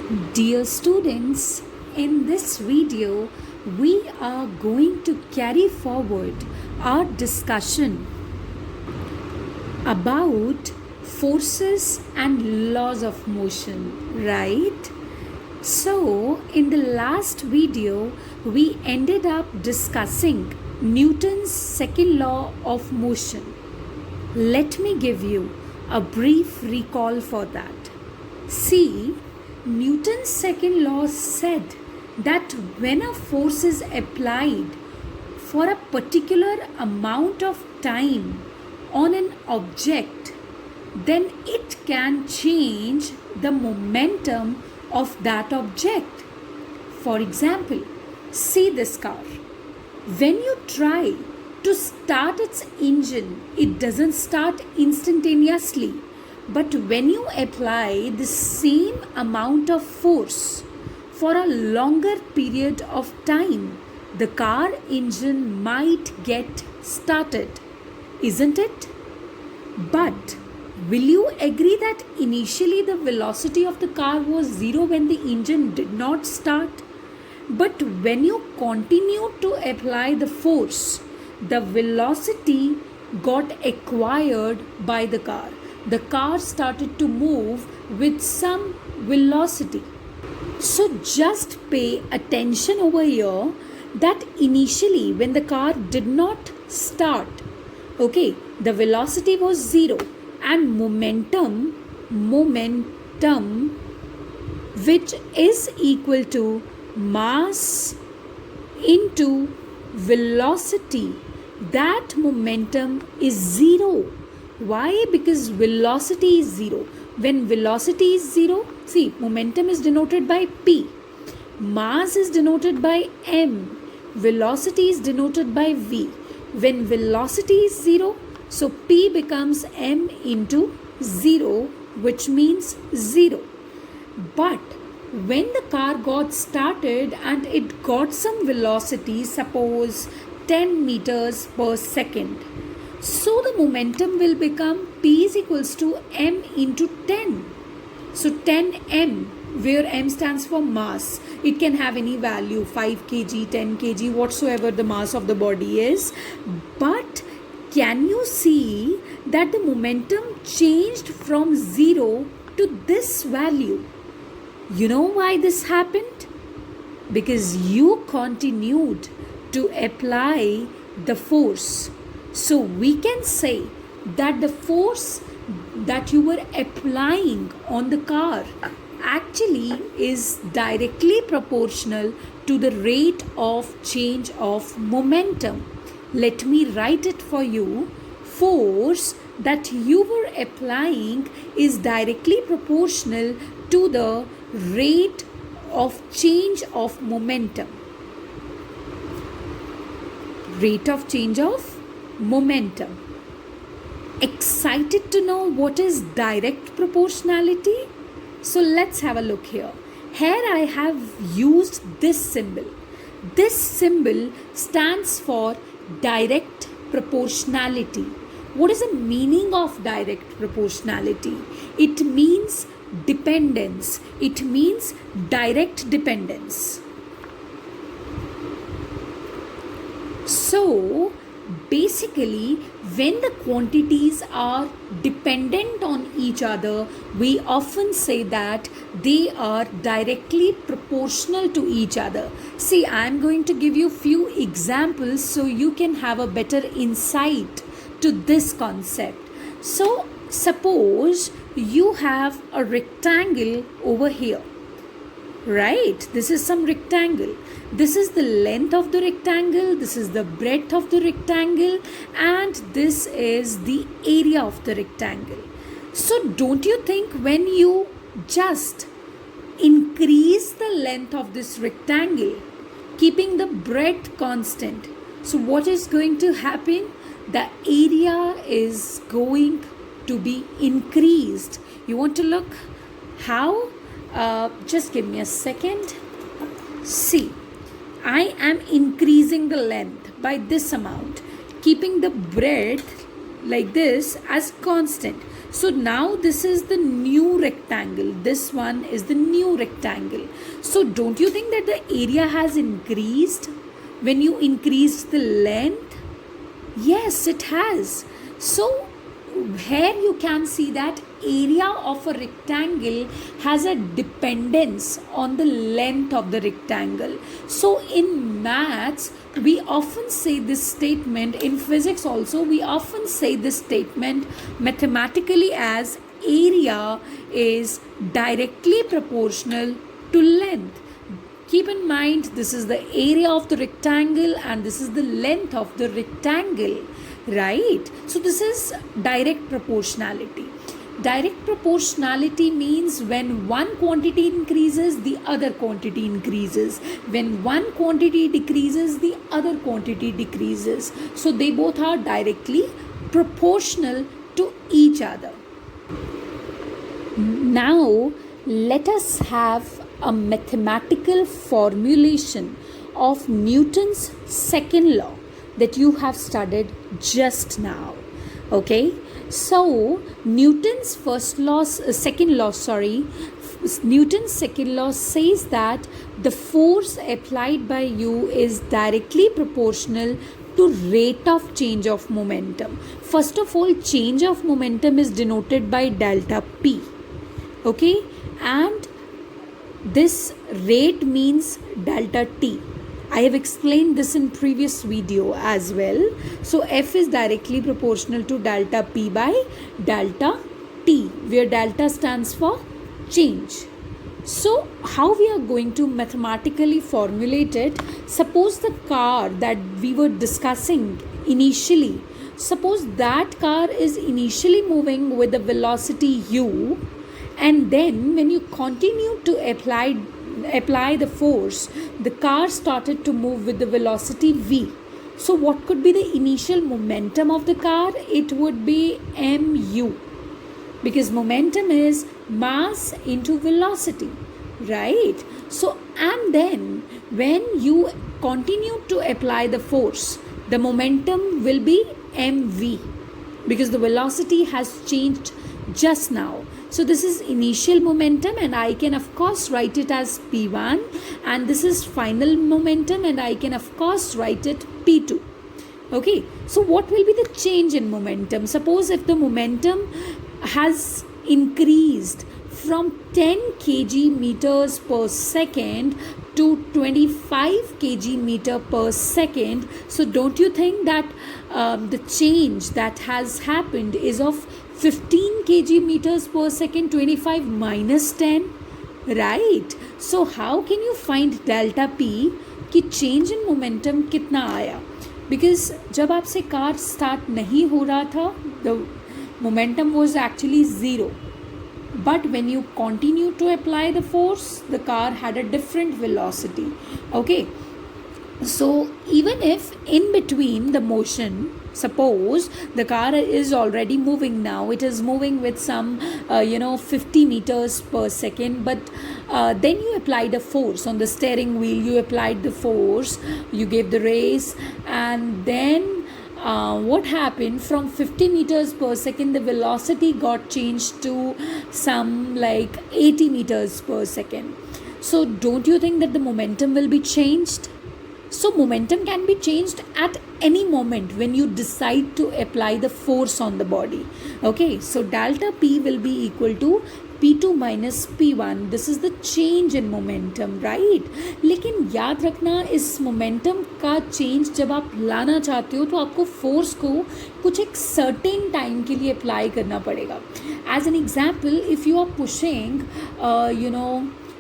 Dear students, in this video, we are going to carry forward our discussion about forces and laws of motion, right? So, in the last video, we ended up discussing Newton's second law of motion. Let me give you a brief recall for that. See, Newton's second law said that when a force is applied for a particular amount of time on an object, then it can change the momentum of that object. For example, see this car. When you try to start its engine, it doesn't start instantaneously. But when you apply the same amount of force for a longer period of time, the car engine might get started, isn't it? But will you agree that initially the velocity of the car was zero when the engine did not start? But when you continue to apply the force, the velocity got acquired by the car. The car started to move with some velocity. So just pay attention over here that initially when the car did not start, the velocity was zero and momentum which is equal to mass into velocity, that momentum is zero. Why? Because velocity is zero. When velocity is zero, see, momentum is denoted by P, mass is denoted by M, velocity is denoted by V. When velocity is zero, so P becomes M into zero, which means zero. But when the car got started and it got some velocity, suppose 10 meters per second, so the momentum will become P is equals to M into 10. So 10M, where M stands for mass. It can have any value, 5 kg, 10 kg, whatsoever the mass of the body is. But can you see that the momentum changed from 0 to this value? You know why this happened? Because you continued to apply the force. So we can say that the force that you were applying on the car actually is directly proportional to the rate of change of momentum. Let me write it for you. Force that you were applying is directly proportional to the rate of change of momentum. Rate of change of momentum. Excited to know what is direct proportionality? So let's have a look here. Here I have used this symbol. This symbol stands for direct proportionality. What is the meaning of direct proportionality? It means dependence. It means direct dependence. So basically, when the quantities are dependent on each other, we often say that they are directly proportional to each other. See, I am going to give you few examples so you can have a better insight to this concept. So suppose you have a rectangle over here. Right, this is some rectangle. This is the length of the rectangle, this is the breadth of the rectangle, and this is the area of the rectangle. So don't you think when you just increase the length of this rectangle, keeping the breadth constant, so what is going to happen? The area is going to be increased. You want to look how? Just give me a second. See, I am increasing the length by this amount, keeping the breadth like this as constant. So now this is the new rectangle. This one is the new rectangle. So don't you think that the area has increased when you increased the length? Yes, it has. So here you can see that area of a rectangle has a dependence on the length of the rectangle. So in maths, we often say this statement, in physics also, we often say this statement mathematically as area is directly proportional to length. Keep in mind, this is the area of the rectangle and this is the length of the rectangle, right? So this is direct proportionality. Direct proportionality means when one quantity increases, the other quantity increases. When one quantity decreases, the other quantity decreases. So they both are directly proportional to each other. Now let us have a mathematical formulation of Newton's second law that you have studied just now. Okay, so Newton's second law says that the force applied by you is directly proportional to rate of change of momentum. First of all, change of momentum is denoted by delta P. Okay, and this rate means delta T. I have explained this in previous video as well. So F is directly proportional to delta P by delta T, where delta stands for change. So how we are going to mathematically formulate it? Suppose the car that we were discussing initially, suppose that car is initially moving with the velocity u, and then when you continue to apply the force, the car started to move with the velocity v. So what could be the initial momentum of the car? It would be mu, because momentum is mass into velocity, right? So and then when you continue to apply the force, the momentum will be mv, because the velocity has changed just now. So this is initial momentum and I can of course write it as P1, and this is final momentum and I can of course write it P2. Okay, so what will be the change in momentum? Suppose if the momentum has increased from 10 kg meters per second to 25 kg meter per second, so don't you think that the change that has happened is of 15 kg meters per second, 25 minus 10, right? So how can you find delta P कि change in momentum कितना आया? Because जब आपसे car start नहीं हो रहा था, the momentum was actually 0. But when you continue to apply the force, the car had a different velocity. Okay, so even if in between the motion, suppose the car is already moving now, it is moving with some 50 meters per second, but then you applied a force on the steering wheel, you applied the force, you gave the race, and then what happened, from 50 meters per second the velocity got changed to some like 80 meters per second. So don't you think that the momentum will be changed? So momentum can be changed at any moment when you decide to apply the force on the body. Okay, so delta P will be equal to P2 minus P1. This is the change in momentum, right? लेकिन याद रखना, इस momentum का change जब आप लाना चाहते हो तो आपको force को कुछ एक certain time के लिए apply करना पड़ेगा. As an example, if you are pushing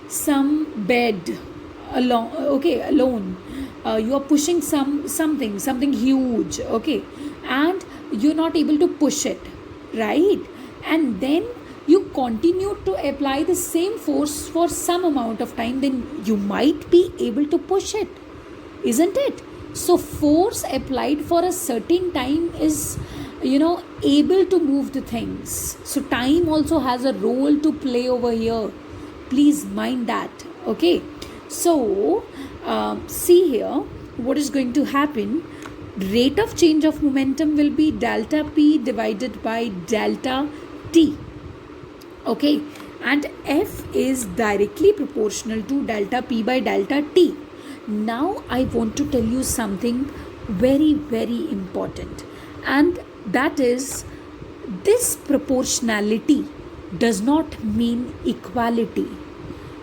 some bed alone, you are pushing something huge, okay, and you're not able to push it, right? And then you continue to apply the same force for some amount of time, then you might be able to push it, isn't it? So force applied for a certain time is able to move the things. So time also has a role to play over here. Please mind that. Okay, so see here what is going to happen. Rate of change of momentum will be delta P divided by delta t. Okay, and F is directly proportional to delta P by delta T. Now I want to tell you something very, very important, and that is, this proportionality does not mean equality.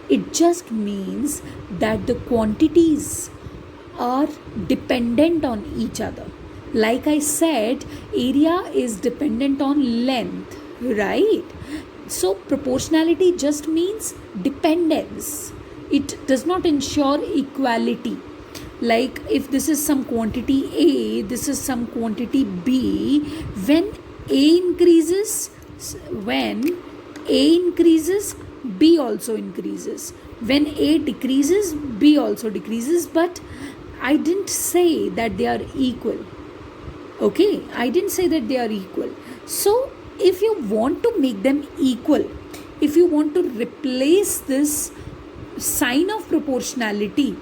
It just means that the quantities are dependent on each other. Like I said, area is dependent on length, right? So proportionality just means dependence. It does not ensure equality. Like if this is some quantity A, this is some quantity B, when A increases, B also increases. When A decreases, B also decreases. But I didn't say that they are equal. Okay, I didn't say that they are equal. So if you want to make them equal, if you want to replace this sign of proportionality,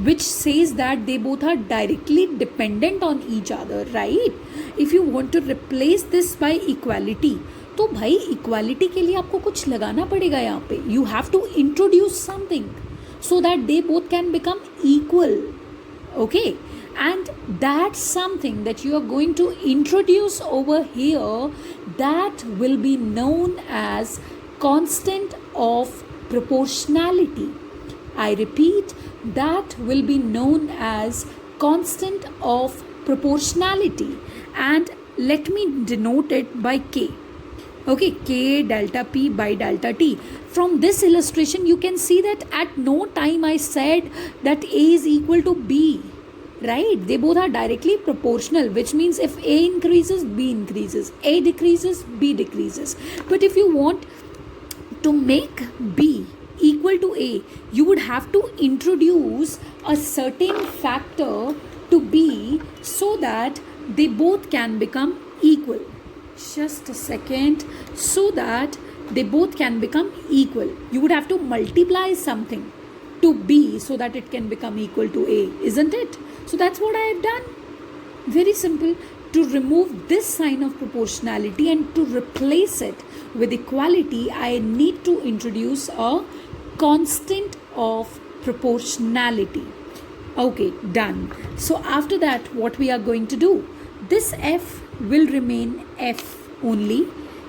which says that they both are directly dependent on each other, right? If you want to replace this by equality, तो भाई equality के लिए आपको कुछ लगाना पड़ेगा यहाँ पे. You have to introduce something so that they both can become equal. Okay, and that's something that you are going to introduce over here, that will be known as constant of proportionality. I repeat, that will be known as constant of proportionality, and let me denote it by K. Okay, K delta P by delta T. From this illustration you can see that at no time I said that A is equal to B, right? They both are directly proportional, which means if A increases, B increases, A decreases, B decreases. But if you want to make B equal to A, you would have to introduce a certain factor to B so that they both can become equal. Just a second. So that they both can become equal, you would have to multiply something to B so that it can become equal to A, isn't it? So that's what I have done. Very simple. To remove this sign of proportionality and to replace it with equality, I need to introduce a constant of proportionality. Okay, done. So after that, what we are going to do? This F will remain F only,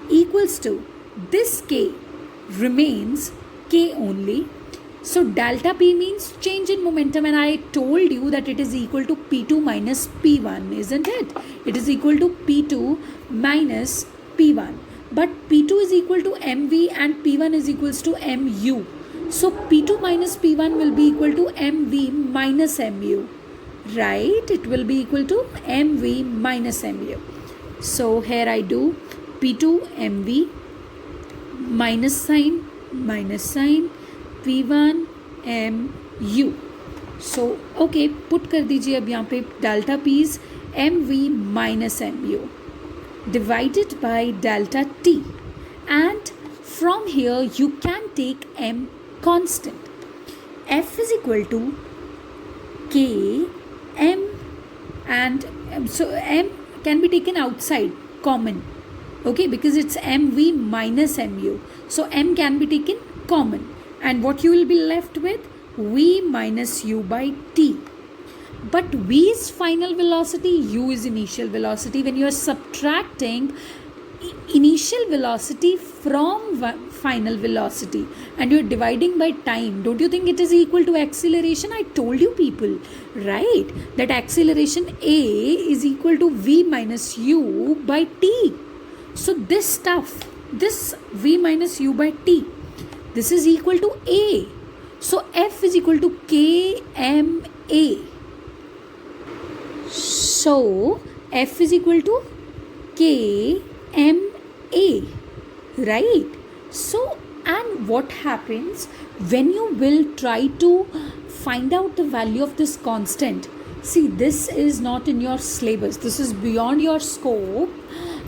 equals to this K remains K only. So delta P means change in momentum, and I told you that it is equal to P2 minus P1, isn't it? It is equal to P2 minus P1. But P2 is equal to mv and P1 is equals to mu. So P2 minus P1 will be equal to mv minus mu. Right? It will be equal to mv minus mu. So here I do P2 mv minus sign P1 mu. So okay, put कर दीजिए अब यहाँ पे delta P's mv minus mu divided by delta T, and from here you can take m constant. F is equal to K m, and so m can be taken outside, common, okay, because it's mv minus mu, so m can be taken common, and what you will be left with? V minus u by t. But v is final velocity, u is initial velocity. When you are subtracting initial velocity from final velocity and you are dividing by time, don't you think it is equal to acceleration? I told you people, right, that acceleration A is equal to v minus u by t. So this stuff, this v minus u by t, this is equal to A. So F is equal to KMA. So F is equal to KMA, right? So, and what happens when you will try to find out the value of this constant? See, this is not in your syllabus. This is beyond your scope.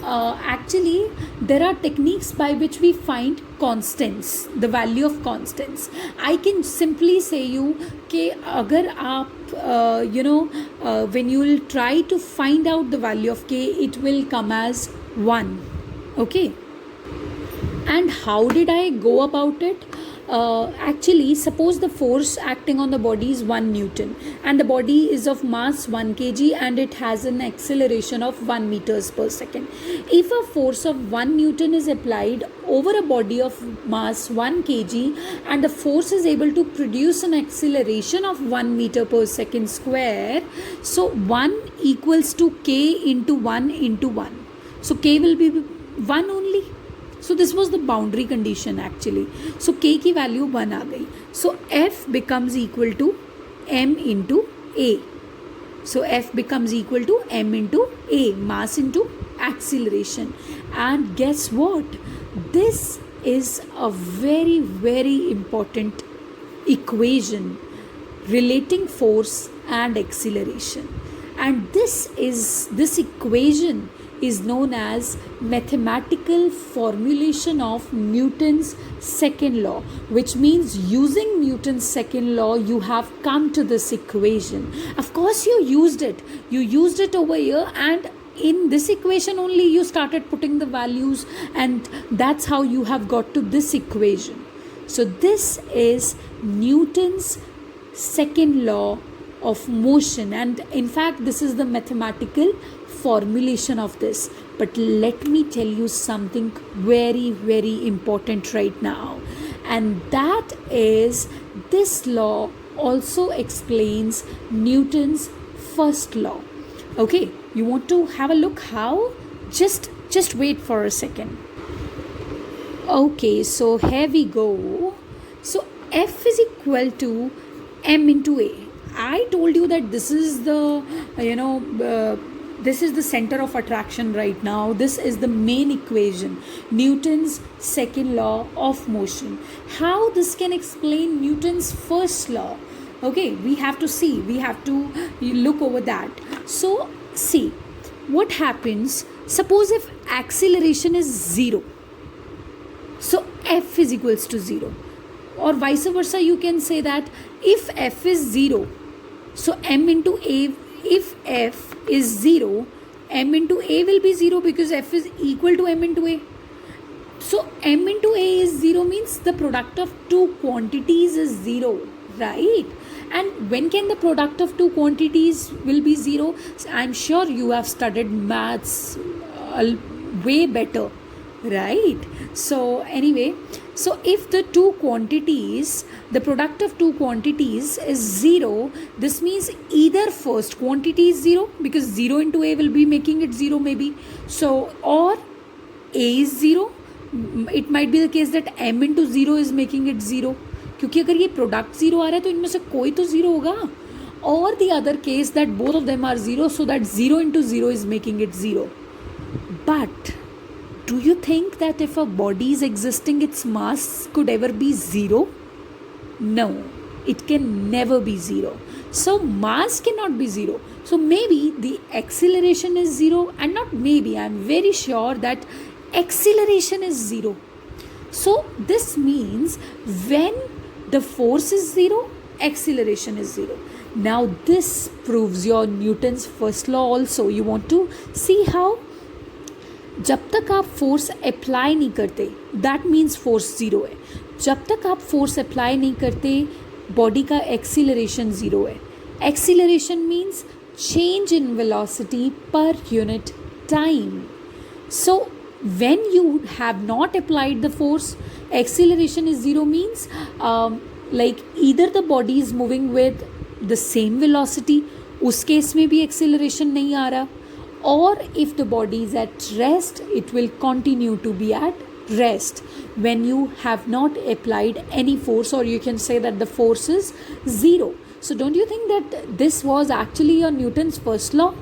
Actually, there are techniques by which we find constants, the value of constants. I can simply say you कि अगर आप when you will try to find out the value of k, it will come as 1. Okay. And how did I go about it? Actually, suppose the force acting on the body is 1 Newton and the body is of mass 1 kg and it has an acceleration of 1 meters per second. If a force of 1 Newton is applied over a body of mass 1 kg and the force is able to produce an acceleration of 1 meter per second square, so 1 equals to k into 1 into 1. So k will be 1 only. So this was the boundary condition actually. So k की value 1 आ गई. So F becomes equal to m into a. So F becomes equal to m into a, mass into acceleration. And guess what? This is a very, very important equation relating force and acceleration. And this equation is known as mathematical formulation of Newton's second law, which means using Newton's second law you have come to this equation. Of course you used it over here, and in this equation only you started putting the values, and that's how you have got to this equation. So this is Newton's second law of motion, and in fact this is the mathematical formulation of this. But let me tell you something very, very important right now, and that is this law also explains Newton's first law. Okay, you want to have a look how? Just wait for a second. Okay, so here we go. So F is equal to m into a. I told you that this is the this is the center of attraction right now. This is the main equation, Newton's second law of motion. How this can explain Newton's first law? Okay, we have to look over that. So see what happens. Suppose if acceleration is 0, so F is equals to 0, or vice versa. You can say that if F is 0, so m into a, if F is 0, m into a will be 0 because F is equal to m into a. So m into a is 0 means the product of two quantities is 0, right? And when can the product of two quantities will be 0? I'm sure you have studied maths way better, right? So anyway, so if the two quantities, the product of two quantities is 0, this means either first quantity is 0 because 0 into a will be making it 0 maybe. So or a is 0. It might be the case that m into 0 is making it 0. क्योंकि अगर ये product 0 आ रहा है तो इनमें से कोई तो 0 होगा. Or the other case that both of them are 0, so that 0 into 0 is making it 0. But do you think that if a body is existing, its mass could ever be 0? No, it can never be 0. So mass cannot be 0. So maybe the acceleration is 0, and not maybe, I am very sure that acceleration is 0. So this means when the force is 0, acceleration is 0. Now this proves your Newton's first law also. You want to see how? जब तक आप force apply नहीं करते, that means force 0 है. जब तक आप force apply नहीं करते, बॉडी का एक्सीलरेशन 0 है. Acceleration means change in velocity per unit time. So when you have not applied the force, acceleration is 0 means like either the body is moving with the same velocity, उस case में भी acceleration नहीं आ रहा, or if the body is at rest, it will continue to be at rest when you have not applied any force, or you can say that the force is 0. So don't you think that this was actually your Newton's first law?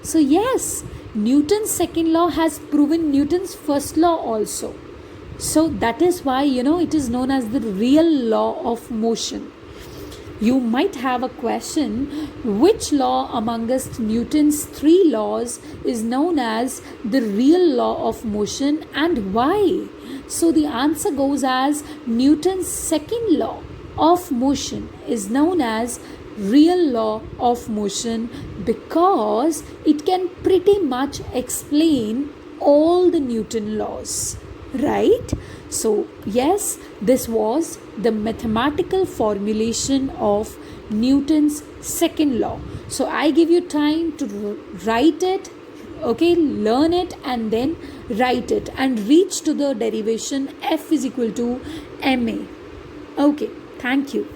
So yes, Newton's second law has proven Newton's first law also. So that is why, it is known as the real law of motion. You might have a question, which law amongst Newton's 3 laws is known as the real law of motion and why? So the answer goes as Newton's second law of motion is known as real law of motion because it can pretty much explain all the Newton laws, right? So, yes, this was the mathematical formulation of Newton's second law. So, I give you time to write it, okay, learn it, and then write it and reach to the derivation F is equal to ma. Okay, thank you.